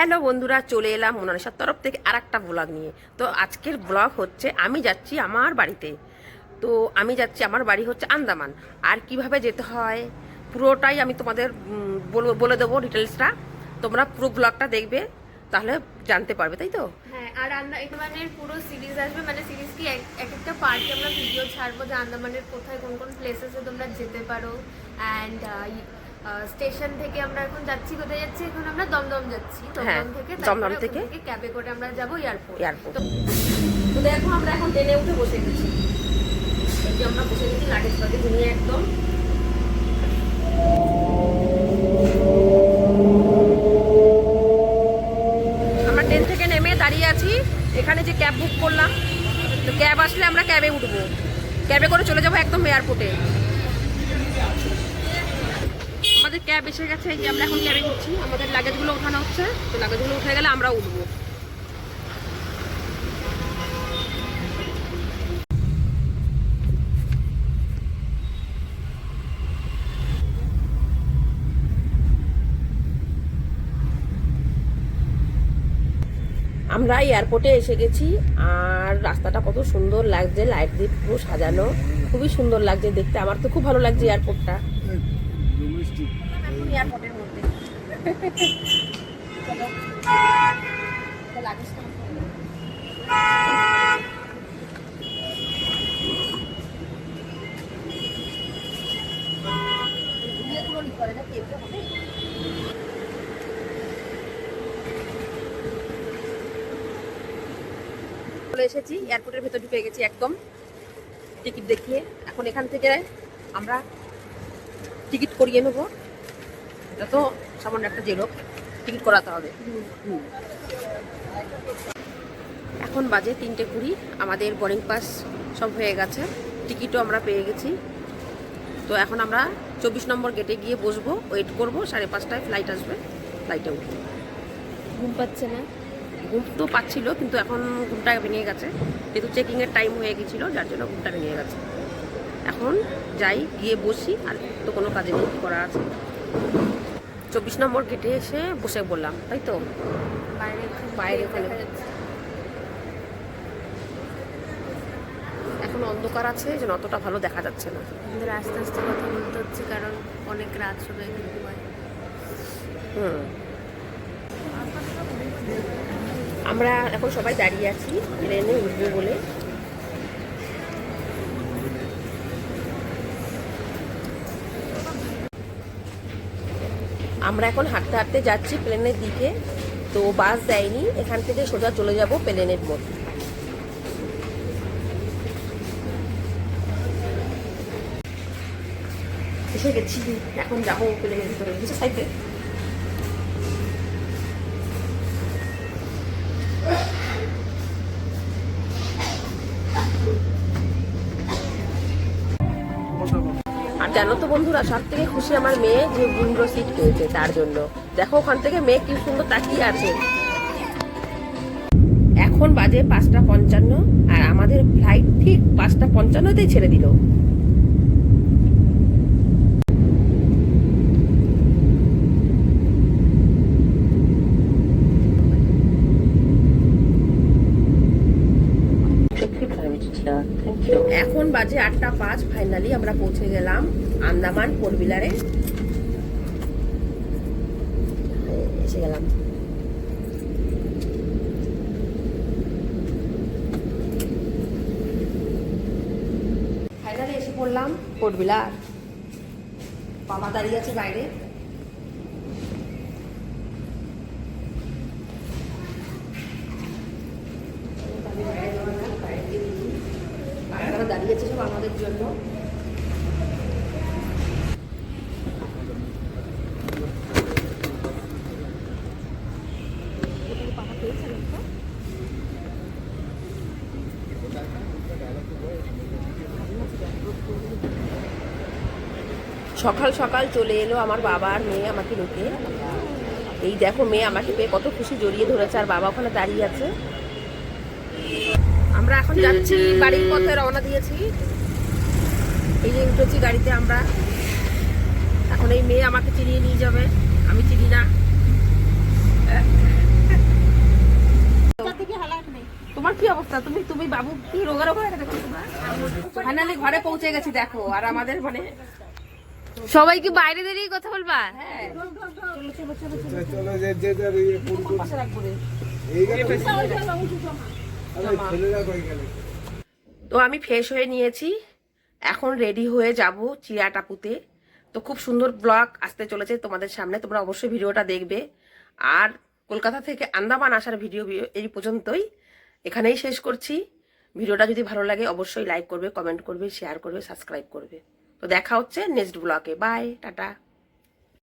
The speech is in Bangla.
হ্যালো বন্ধুরা, চলে এলাম মোনালিসার তরফ থেকে আর একটা ব্লগ নিয়ে। তো আজকের ব্লগ হচ্ছে আমি যাচ্ছি আমার বাড়িতে। তো আমি যাচ্ছি, আমার বাড়ি হচ্ছে আন্দামান। আর কিভাবে যেতে হয় পুরোটাই আমি তোমাদের বলে দেবো ডিটেলসটা। তোমরা পুরো ব্লগটা দেখবে, তাহলে জানতে পারবে, তাই তো? হ্যাঁ, আর আন্দামানের পুরো সিরিজ আসবে, মানে সিরিজ কি এক একটা পার্টে আমরা ভিডিও ছাড়বো যে আন্দামানের কোথায় কোন কোন প্লেসেসে তোমরা যেতে পারো। অ্যান্ড স্টেশন থেকে আমরা এখন যাচ্ছি, কোথায় যাচ্ছি? এখন আমরা দমদম যাচ্ছি। দমদম থেকে ক্যাবে করে আমরা যাবো এয়ারপোর্ট। তো দেখো, আমরা এখন ট্রেনে উঠে বসে গেছি। এই যে আমরা বসে গেছি লাগেজ ফাগেজ নিয়ে একদম। আমরা ট্রেন থেকে নেমে দাঁড়িয়ে আছি এখানে, যে ক্যাব বুক করলাম। তো ক্যাব আসলে আমরা ক্যাবে উঠবো, ক্যাবে করে চলে যাবো একদম এয়ারপোর্টে। আমাদের ক্যাব এসে গেছে, এই যে আমরা এখন ক্যাবে উঠছি। আমাদের লাগেজগুলো ওঠানো হচ্ছে, তো লাগেজগুলো উঠে গেলে আমরা উঠবো। আমরা এয়ারপোর্টে এসে গেছি, আর রাস্তাটা কত সুন্দর লাগছে, লাইট দিয়ে পুরো সাজানো, খুবই সুন্দর লাগছে দেখতে। আমার তো খুব ভালো লাগছে এয়ারপোর্টটা। এয়ারপোর্টের মধ্যে চলে এসেছি, এয়ারপোর্টের ভেতর ঢুকে গেছি একদম টিকিট দেখিয়ে। এখন এখান থেকে আমরা টিকিট করিয়ে নেবো। এটা তো সামান্য একটা জেরক্স, টিকিট করাতে হবে। এখন বাজে 3:20। আমাদের বোর্ডিং পাস সব হয়ে গেছে, টিকিটও আমরা পেয়ে গেছি। তো এখন আমরা 24 নম্বর গেটে গিয়ে বসবো, ওয়েট করবো। 5:30টায় ফ্লাইট আসবে, ফ্লাইটে উঠবো। ঘুম পাচ্ছে না? ঘুম তো পাচ্ছিল, কিন্তু এখন ঘুমটা ভেঙে গেছে, যেহেতু চেকিংয়ের টাইম হয়ে গেছিলো, যার জন্য ঘুমটা ভেঙে গেছে। এখন যাই, গিয়ে বসি, আর তো কোনো কাজে নেই, করা আছে। 24 নম্বর গেটে এসে বসে বললাম, তাই তো? বাইরে ওখানে এখন অন্ধকার আছে, যেন অতটা ভালো দেখা যাচ্ছে না। আমাদের আস্তে আস্তে কথা বলতে হচ্ছে, কারণ অনেক রাত সবাই ঘুমায়। আমরা এখন সবাই দাঁড়িয়ে আছি ট্রেনে উঠবো বলে। আমরা এখন হাঁটতে হাঁটতে যাচ্ছি প্লেনের দিকে। তো বাস দেয়নি, এখান থেকে সোজা চলে যাব প্লেনের মধ্যে। এসে গেছি, এখন যাবো প্লেনের ভিতরে। কিছু সাইডে আর জানো তো বন্ধুরা, সব থেকে খুশি আমার মেয়ে, যে উইন্ডো সিট পেয়েছে তার জন্য। দেখো ওখান থেকে মেয়ে কি সুন্দর তাকিয়ে আছে। এখন বাজে 5:55, আর আমাদের ফ্লাইট ঠিক 5:55তেই ছেড়ে দিল। এখন বাজে 8:05। ফাইনালি আমরা পৌঁছে গেলাম আন্দামান পোর্টবিলারে, এসে গেলাম। ফাইনালি এসে পড়লাম পোর্টবিলার। বাবা দাঁড়িয়ে আছে বাইরে। দাঁড়িয়েছে সব আমাদের জন্য। সকাল সকাল চলে এলো আমার বাবা আর মেয়ে আমাকে ঢুকে। এই দেখো, মেয়ে আমাকে পেয়ে কত খুশি, জড়িয়ে ধরেছে, আর বাবা ওখানে দাঁড়িয়ে আছে। আমরা এখন যাচ্ছি, বাড়ির পথে রওনা দিয়েছি। এই যে উঠেছি গাড়িতে আমরা। এখন এই মেয়ে আমাকে চিনিয়ে নিয়ে যাবে, আমি চিনি না। তা তুমি তুমি বাবু কি রোগা রোগা হয়ে গেছে তোমরা? ফাইনালি ঘরে পৌঁছে গেছি দেখো, আর আমাদের মানে সবাইকে বাইরে দাঁড়িয়ে কথা বলবা? হ্যাঁ চলো যে যে যার ইয়ে করবো। পাশে রাখবো রে। এই গেল আরে ছেলেরা কই গেল? তো আমি ফ্রেশ হয়ে নিয়েছি, এখন রেডি হয়ে যাব চিড়াটাপুতে। তো খুব সুন্দর ব্লগ আসতে চলেছে তোমাদের সামনে, তোমরা অবশ্যই ভিডিওটা দেখবে। আর কলকাতা থেকে আন্দামান আসার ভিডিও এই পর্যন্তই, এখানেই শেষ করছি। ভিডিওটা যদি ভালো লাগে অবশ্যই লাইক করবে, কমেন্ট করবে, শেয়ার করবে, সাবস্ক্রাইব করবে। তো দেখা হচ্ছে নেক্সট ব্লগে। Bye, tata.